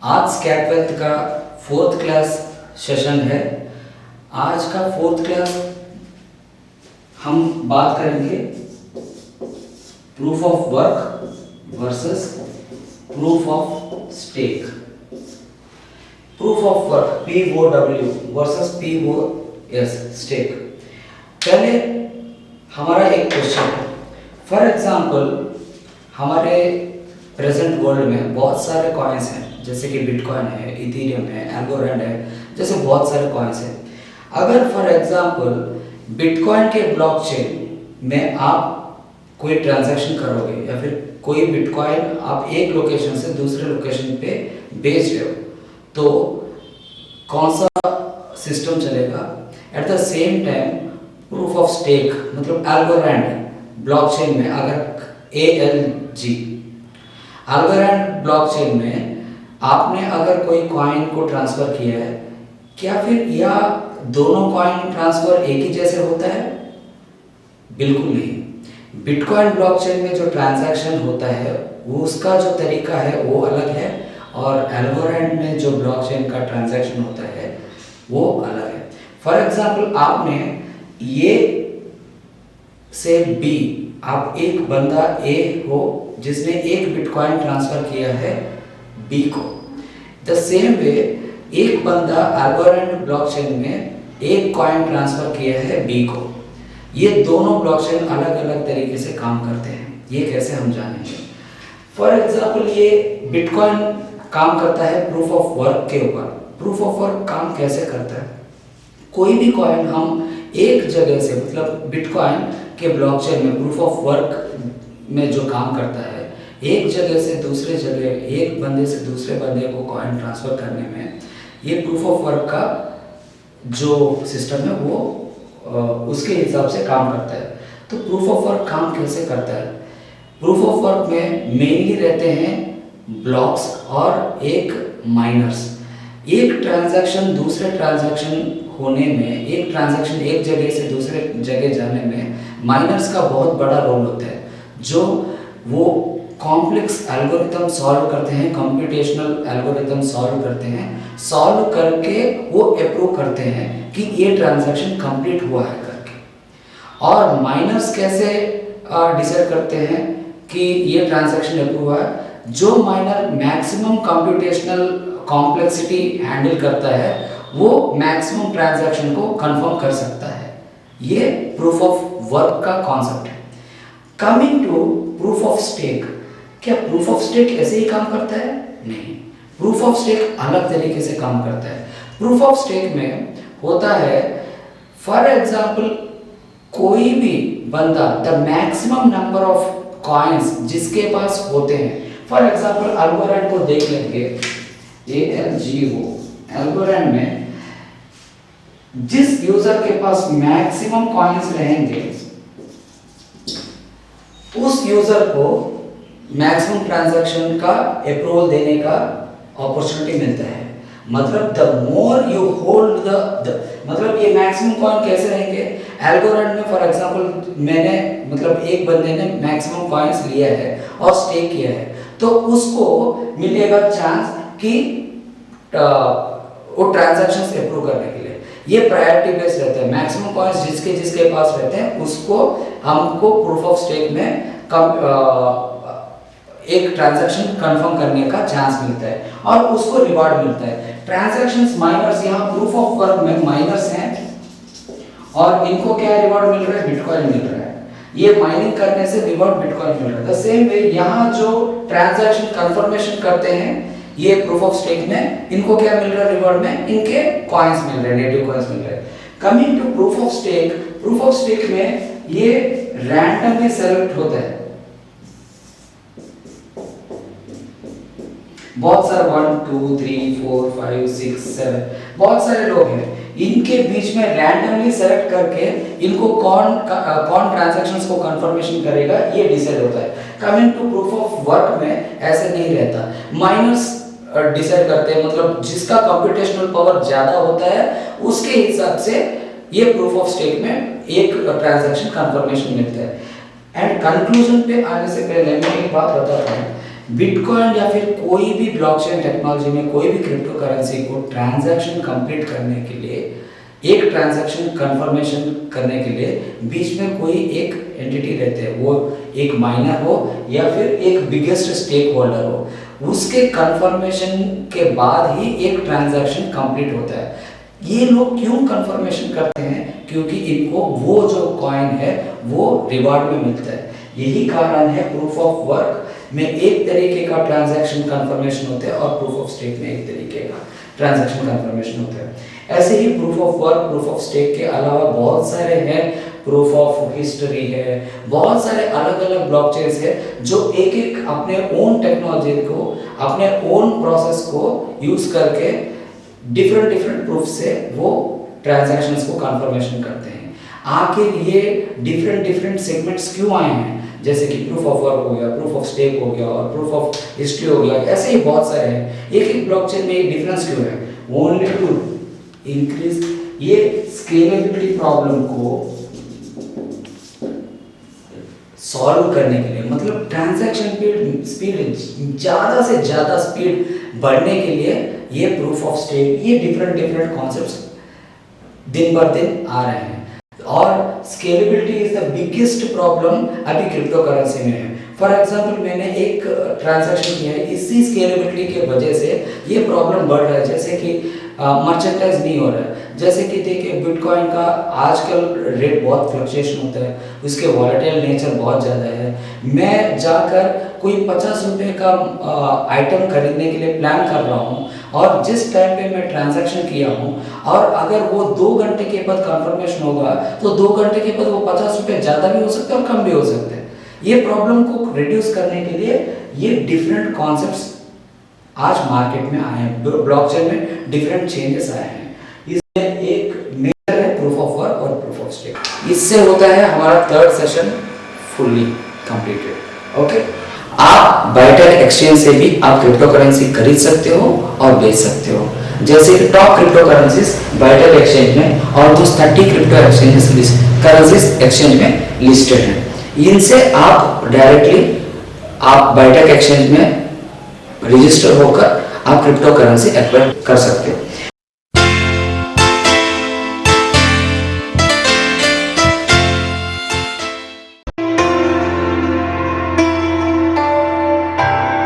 आज स्कैटवेल्थ का fourth class session है। आज का फोर्थ क्लास हम बात करेंगे proof of work versus proof of stake. Proof of work POW versus POS stake. पहले हमारा एक क्वेश्चन है। फॉर एग्जांपल हमारे प्रेजेंट वर्ल्ड में बहुत सारे कॉइन्स हैं, जैसे कि बिटकॉइन है, इथेरियम है, एल्गोरैंड है, जैसे बहुत सारे कॉइन्स हैं। अगर फॉर एग्जांपल बिटकॉइन के ब्लॉकचेन में आप कोई ट्रांजैक्शन करोगे या फिर कोई बिटकॉइन आप एक लोकेशन से दूसरे लोकेशन पे बेच रहे हो, तो कौन सा सिस्टम चलेगा? At the same time proof of stake मतलब एल्गोरैंड ब्लॉकचेन में अगर ALG एल्गोरैंड ब्लॉकचेन में आपने अगर कोई कॉइन को ट्रांसफर किया है, क्या फिर यह दोनों कॉइन ट्रांसफर एक ही जैसे होता है? बिल्कुल नहीं। बिटकॉइन ब्लॉकचेन में जो ट्रांजैक्शन होता है वो उसका जो तरीका है वो अलग है, और एल्गोरैंड में जो ब्लॉकचेन का ट्रांजैक्शन होता है वो अलग है। फॉर एग्जांपल आपने ये से B, आप एक बंदा A हो जिसने एक बिटकॉइन ट्रांसफर किया है B को। द सेम वे एक बंदा एल्गोरैंड ब्लॉकचेन में एक कॉइन ट्रांसफर किया है B को। ये दोनों ब्लॉकचेन अलग अलग तरीके से काम करते हैं। ये कैसे हम जानेंगे? फॉर एग्जांपल ये बिटकॉइन काम करता है प्रूफ ऑफ वर्क के ऊपर। प्रूफ ऑफ वर्क काम कैसे करता है? कोई भी कॉइन हम एक जगह से मतलब बिटकॉइन के ब्लॉकचेन में प्रूफ ऑफ वर्क में जो काम करता है, एक जगह से दूसरे जगह, एक बंदे से दूसरे बंदे को कॉइन ट्रांसफर करने में ये प्रूफ ऑफ वर्क का जो सिस्टम है वो उसके हिसाब से काम करता है। तो प्रूफ ऑफ वर्क काम कैसे करता है? प्रूफ ऑफ वर्क में मेनली रहते हैं ब्लॉक्स और एक माइनर्स। एक ट्रांजैक्शन दूसरे ट्रांजैक्शन होने में, एक ट्रांजैक्शन एक जगह से दूसरे जगह जाने में माइनर्स का बहुत बड़ा रोल होता है, जो वो कॉम्प्लेक्स एल्गोरिथम सॉल्व करते हैं, कंप्यूटेशनल एल्गोरिथम सॉल्व करते हैं, सॉल्व करके वो अप्रूव करते हैं कि ये ट्रांजैक्शन कंप्लीट हुआ है करके। और माइनर्स कैसे डिसाइड करते हैं कि ये ट्रांजैक्शन अप्रूव हुआ है? जो minor maximum computational complexity handle करता है वो मैक्सिमम ट्रांजैक्शन को कंफर्म कर सकता है। ये प्रूफ ऑफ वर्क का कॉन्सेप्ट है। Coming to proof of stake. क्या प्रूफ ऑफ स्टेक ऐसे ही काम करता है? नहीं, प्रूफ ऑफ स्टेक अलग तरीके से काम करता है। प्रूफ ऑफ स्टेक में होता है, फॉर एग्जांपल कोई भी बंदा the maximum number of coins जिसके पास होते हैं, फॉर एग्जांपल एल्गोरैंड को देख लेंगे, ALGO एल्गोरैंड में जिस यूजर के पास मैक्सिमम कॉइन्स रहेंगे उस यूजर को मैक्सिमम ट्रांजैक्शन का अप्रूवल देने का अपॉर्चुनिटी मिलता है। मतलब the more you hold the मतलब ये मैक्सिमम कॉइन कैसे रहेंगे? एल्गोरैंड में फॉर एग्जांपल मैंने मतलब एक बंदे ने मैक्सिमम कॉइन्स लिया है और स्टेक किया है, तो उसको मिलेगा चांस कि वो ट्रांजैक्शंस अप्रूव करने के लिए। ये प्रायोरिटी बेस्ड रहता है। मैक्सिमम कॉइन्स जिसके जिसके पास रहते हैं उसको हमको प्रूफ ऑफ स्टेक में एक ट्रांजैक्शन कंफर्म करने का चांस मिलता है और उसको रिवार्ड मिलता है। ट्रांजैक्शंस माइनर्स, यहाँ प्रूफ ऑफ वर्क में माइनर्स हैं और इनको क्या रिवार्ड मिल रहा है? बिटकॉइन मिल रहा है। ये माइनिंग करने से रिवार्ड बिटकॉइन मिल रहा है। द सेम वे यहाँ जो ट्रांजैक्शन कंफर्मेशन करते हैं ये प्रूफ ऑफ स्टेक में, इनको क्या मिल रहा है रिवॉर्ड में? इनके कॉइन्स मिल रहे हैं, नेटिव कॉइन्स मिल रहे हैं। Coming to proof of stake, proof of stake में ये रैंडमली सेलेक्ट होता है। बहुत सारे 1 2 3 4 5 6 7 बहुत सारे लोग हैं, इनके बीच में रैंडमली सेलेक्ट करके इनको कौन ट्रांजैक्शंस को कंफर्मेशन करेगा ये डिसाइड होता है। Coming to proof of work में ऐसे नहीं रहता। माइनर्स डिसाइड करते हैं, मतलब जिसका कंप्यूटेशनल पावर ज्यादा होता है उसके हिसाब से ये प्रूफ ऑफ स्टेक में एक ट्रांजैक्शन कंफर्मेशन मिलता है। एंड कंक्लूजन पे आने से पहले मैं एक बात बताता हूँ बिटकॉइन या फिर कोई भी ब्लॉकचेन टेक्नोलॉजी में कोई भी क्रिप्टो करेंसी को ट्रांजैक्शन कंप्लीट करने के लिए, एक ट्रांजैक्शन कंफर्मेशन करने के लिए बीच में कोई एक एंटिटी रहते हैं, वो एक माइनर हो या फिर एक बिगेस्ट स्टेक होल्डर हो, उसके कंफर्मेशन के बाद ही एक ट्रांजैक्शन कंप्लीट होता है। ये लोग क्यों कंफर्मेशन करते हैं? क्योंकि इनको वो जो कॉइन है वो रिवार्ड में मिलता है। यही कारण है प्रूफ ऑफ वर्क में एक तरीके का ट्रांजैक्शन कंफर्मेशन होता है और प्रूफ ऑफ स्टेक में एक तरीके का ट्रांजैक्शन कंफर्मेशन होता है। ऐसे ही proof of work, proof of stake के अलावा बहुत सारे हैं, प्रूफ ऑफ हिस्ट्री है, बहुत सारे अलग अलग ब्लॉकचेन्स है जो एक एक अपने ओन टेक्नोलॉजी को, अपने ओन प्रोसेस को यूज करके डिफरेंट प्रूफ से वो ट्रांजैक्शंस को कंफर्मेशन करते हैं। आखिर ये डिफरेंट सेगमेंट्स क्यों आए हैं? जैसे कि प्रूफ ऑफ वर्क हो गया, प्रूफ ऑफ स्टेक हो गया और प्रूफ ऑफ हिस्ट्री हो गया, ऐसे ही बहुत सारे हैं। एक ब्लॉकचेन में एक डिफरेंस क्यों है? ओनली टू इंक्रीज ये स्केलेबिलिटी प्रॉब्लम को सॉल्व करने के लिए, मतलब ट्रांजैक्शन स्पीड ज़्यादा से ज़्यादा स्पीड बढ़ने के लिए ये प्रूफ ऑफ स्टेक, ये डिफरेंट कॉन्सेप्ट्स दिन बर दिन आ रहे हैं। और scalability is the biggest problem अभी क्रिप्टो करेंसी में है। फॉर एग्जांपल मैंने एक ट्रांजैक्शन किया है, इसी स्केलेबिलिटी के वजह से ये प्रॉब्लम बढ़ रहा है, जैसे कि मर्चेंटाइज नहीं हो रहा है। जैसे कि देखिए बिटकॉइन का आजकल रेट बहुत फ्लक्चुएशन होता है, उसके वॉलेटाइल नेचर बहुत ज़्यादा है। मैं जाकर कोई 50 रुपये का आइटम खरीदने के लिए प्लान कर रहा हूँ और जिस टाइम पे मैं ट्रांजैक्शन किया हूँ और अगर वो 2 घंटे के बाद कंफर्मेशन होगा तो 2 घंटे के बाद वो 50 रुपये ज़्यादा भी हो सकते हैं और कम भी हो सकते हैं। ये प्रॉब्लम को रिड्यूस करने के लिए ये डिफरेंट कॉन्सेप्ट्स आज मार्केट में आए हैं, ब्लॉकचेन में डिफरेंट चेंजेस आए हैं। इसमें एक मेजर है प्रूफ ऑफ वर्क और प्रूफ ऑफ स्टेक। इससे होता है हमारा third session fully completed. Okay, आप बाइटेक एक्सचेंज से भी आप क्रिप्टो करेंसी खरीद सकते हो और बेच सकते हो। जैसे कि टॉप क्रिप्टो करेंसीज बाइटेक एक्सचेंज में ऑलमोस्ट 30 क्रिप्टो करेंसीज एक्सचेंज में लिस्टेड हैं। इनसे आप डायरेक्टली आप बाइटेक एक्सचेंज में रजिस्टर होकर आप क्रिप्टो करेंसी एक्वायर कर सकते हो।